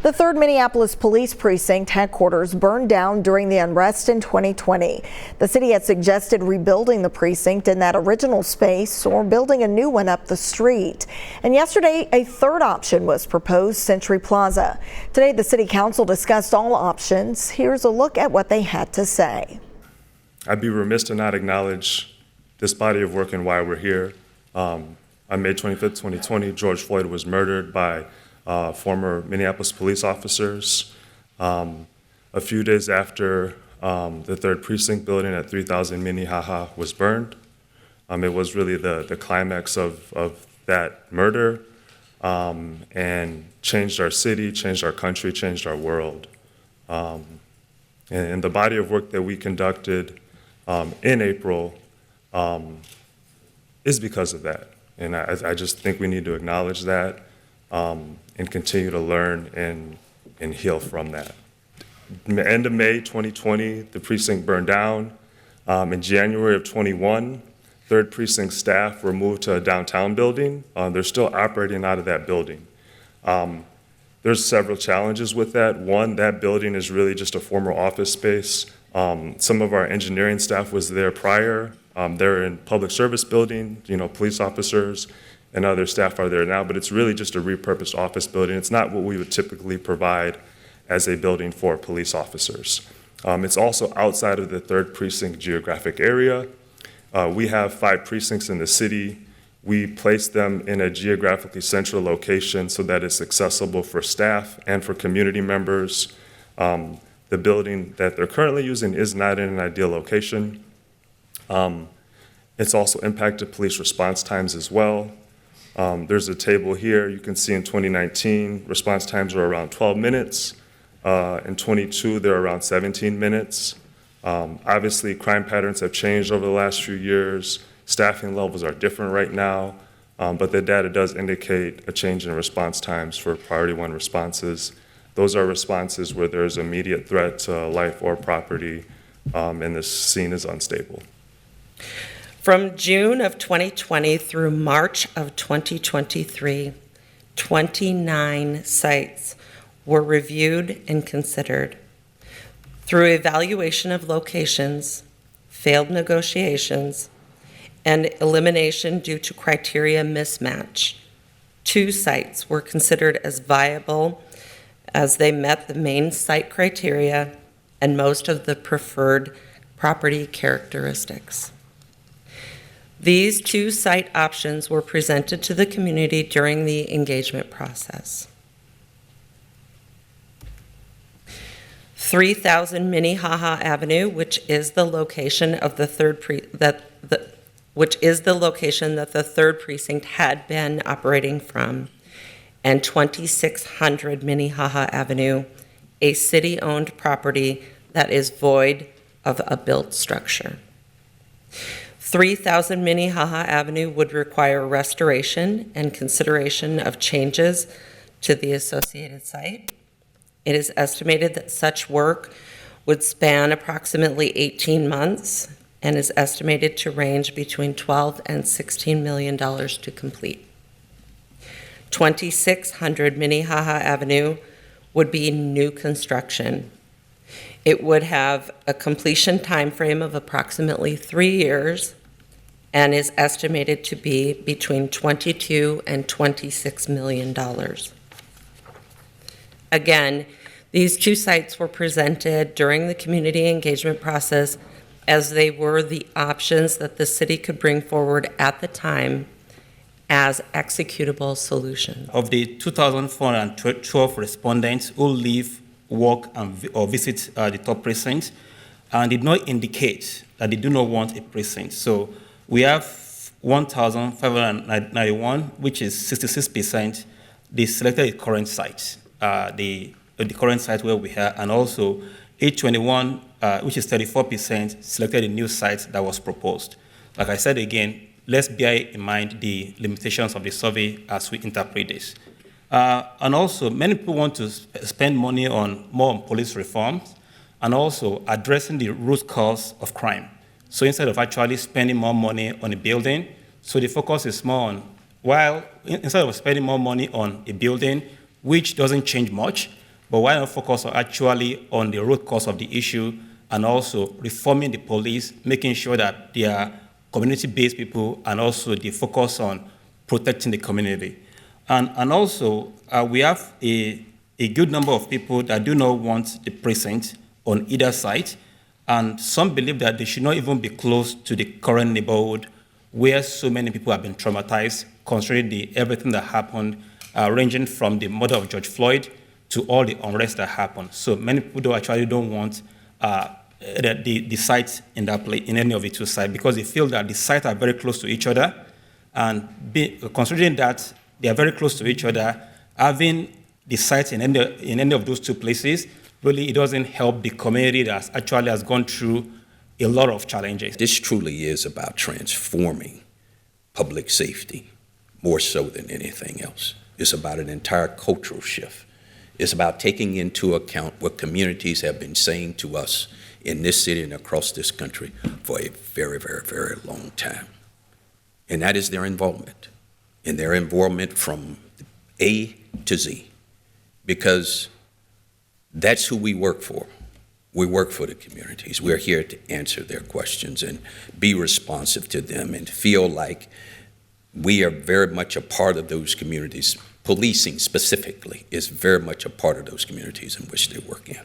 The 3rd Minneapolis Police Precinct headquarters burned down during the unrest in 2020. The city had suggested rebuilding the precinct in that original space or building a new one up the street. And yesterday, a third option was proposed, Century Plaza. Today, the city council discussed all options. Here's a look at what they had to say. I'd be remiss to not acknowledge this body of work and why we're here. On May 25th, 2020, George Floyd was murdered by former Minneapolis police officers. A few days after the 3rd Precinct building at 3000 Minnehaha was burned. It was really the climax of that murder and changed our city, changed our country, changed our world. And the body of work that we conducted in April is because of that. And I just think we need to acknowledge that and continue to learn and heal from that. End of May 2020, the precinct burned down. In January of 21, 3rd Precinct staff were moved to a downtown building. They're still operating out of that building. There's several challenges with that. One, that building is really just a former office space. Some of our engineering staff was there prior. They're in public service building, police officers and other staff are there now, but it's really just a repurposed office building. It's not what we would typically provide as a building for police officers. It's also outside of the 3rd Precinct geographic area. We have 5 precincts in the city. We place them in a geographically central location so that it's accessible for staff and for community members. The building that they're currently using is not in an ideal location. It's also impacted police response times as well. There's a table here. You can see in 2019, response times were around 12 minutes. In 22, they're around 17 minutes. Obviously, crime patterns have changed over the last few years. Staffing levels are different right now, but the data does indicate a change in response times for priority 1 responses. Those are responses where there's immediate threat to life or property, and the scene is unstable. From June of 2020 through March of 2023, 29 sites were reviewed and considered. Through evaluation of locations, failed negotiations, and elimination due to criteria mismatch, 2 sites were considered as viable as they met the main site criteria and most of the preferred property characteristics. These 2 site options were presented to the community during the engagement process. 3000 Minnehaha Avenue, which is the location of the 3rd that the 3rd Precinct had been operating from, and 2600 Minnehaha Avenue, a city-owned property that is void of a built structure. 3000 Minnehaha Avenue would require restoration and consideration of changes to the associated site. It is estimated that such work would span approximately 18 months and is estimated to range between $12 and $16 million to complete. 2600 Minnehaha Avenue would be new construction. It would have a completion timeframe of approximately 3 years and is estimated to be between $22 and $26 million. Again, these 2 sites were presented during the community engagement process as they were the options that the city could bring forward at the time as executable solutions. Of the 2,412 respondents who live, work, or visit the top precinct, and did not indicate that they do not want a precinct. So we have 1,591, which is 66%. They selected a current site, the current site where we are, and also 821, which is 34%, selected a new site that was proposed. Like I said again, let's bear in mind the limitations of the survey as we interpret this. And also, many people want to spend money more on police reforms and also addressing the root cause of crime. So instead of actually spending more money on a building, so the focus is more on, instead of spending more money on a building, which doesn't change much, but why not focus actually on the root cause of the issue and also reforming the police, making sure that they are community-based people and also they focus on protecting the community. And also, we have a good number of people that do not want the precinct on either side, and some believe that they should not even be close to the current neighborhood where so many people have been traumatized, considering everything that happened, ranging from the murder of George Floyd to all the unrest that happened. So many people don't want the sites in that place, in any of the two sites, because they feel that the sites are very close to each other, and considering that they are very close to each other, having the sites in any of those two places, really it doesn't help the community that actually has gone through a lot of challenges. This truly is about transforming public safety more so than anything else. It's about an entire cultural shift. It's about taking into account what communities have been saying to us in this city and across this country for a very, very, very long time. And that is their involvement. And their involvement from A to Z. Because that's who we work for. We work for the communities. We're here to answer their questions and be responsive to them and feel like we are very much a part of those communities. Policing specifically is very much a part of those communities in which they work in.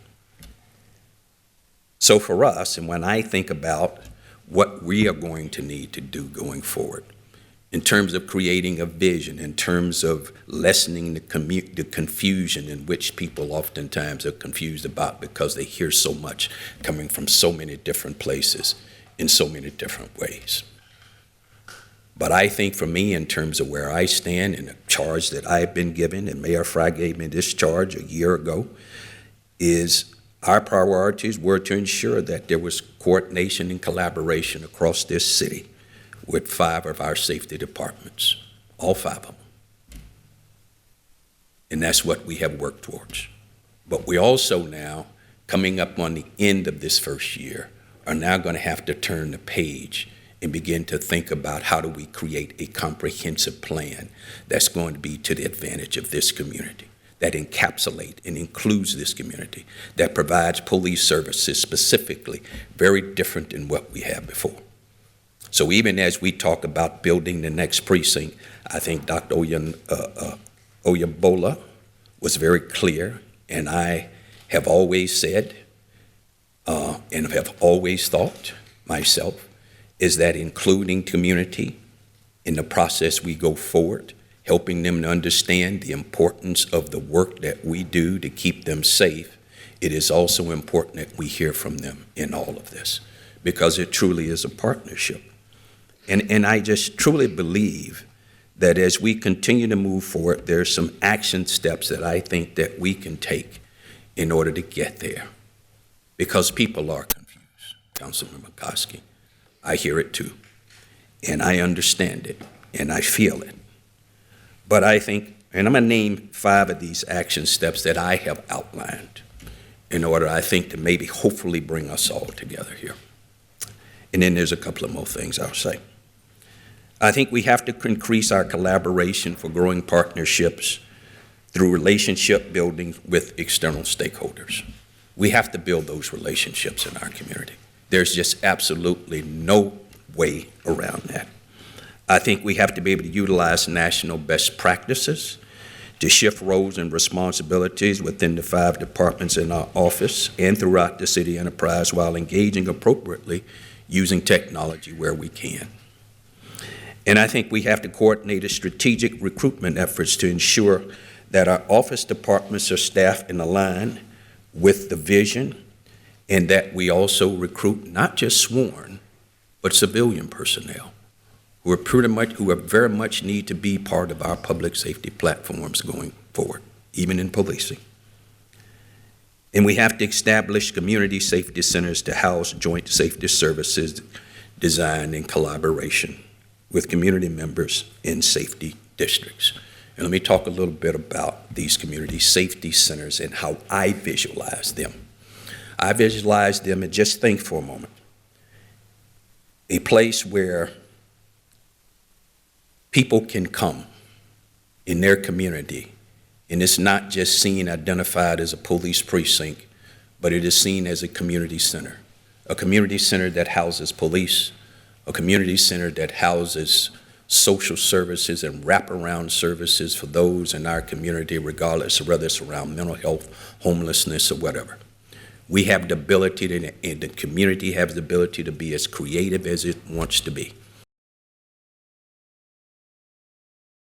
So for us, and when I think about what we are going to need to do going forward, in terms of creating a vision, in terms of lessening the confusion in which people oftentimes are confused about because they hear so much coming from so many different places in so many different ways. But I think for me, in terms of where I stand and the charge that I've been given, and Mayor Fry gave me this charge a year ago, is our priorities were to ensure that there was coordination and collaboration across this city with 5 of our safety departments, all 5 of them. And that's what we have worked towards. But we also now, coming up on the end of this first year, are now going to have to turn the page and begin to think about how do we create a comprehensive plan that's going to be to the advantage of this community, that encapsulates and includes this community, that provides police services specifically very different than what we had before. So even as we talk about building the next precinct, I think Dr. Oyebola was very clear, and I have always said, and have always thought myself, is that including community in the process we go forward, helping them to understand the importance of the work that we do to keep them safe, it is also important that we hear from them in all of this, because it truly is a partnership. And I just truly believe that as we continue to move forward, there's some action steps that I think that we can take in order to get there. Because people are confused, Councilman McCoskey. I hear it too, and I understand it, and I feel it. But I think, and I'm gonna name 5 of these action steps that I have outlined in order, I think, to maybe hopefully bring us all together here. And then there's a couple of more things I'll say. I think we have to increase our collaboration for growing partnerships through relationship building with external stakeholders. We have to build those relationships in our community. There's just absolutely no way around that. I think we have to be able to utilize national best practices to shift roles and responsibilities within the 5 departments in our office and throughout the city enterprise while engaging appropriately using technology where we can. And I think we have to coordinate a strategic recruitment efforts to ensure that our office departments are staffed and aligned with the vision, and that we also recruit not just sworn, but civilian personnel who are very much need to be part of our public safety platforms going forward, even in policing. And we have to establish community safety centers to house joint safety services designed in collaboration with community members in safety districts. And let me talk a little bit about these community safety centers and how I visualize them. I visualize them, and just think for a moment, a place where people can come in their community And it's not just seen identified as a police precinct, but it is seen as a community center that houses police, a community center that houses social services and wraparound services for those in our community, regardless of whether it's around mental health, homelessness, or whatever. We have the ability, and the community has the ability to be as creative as it wants to be.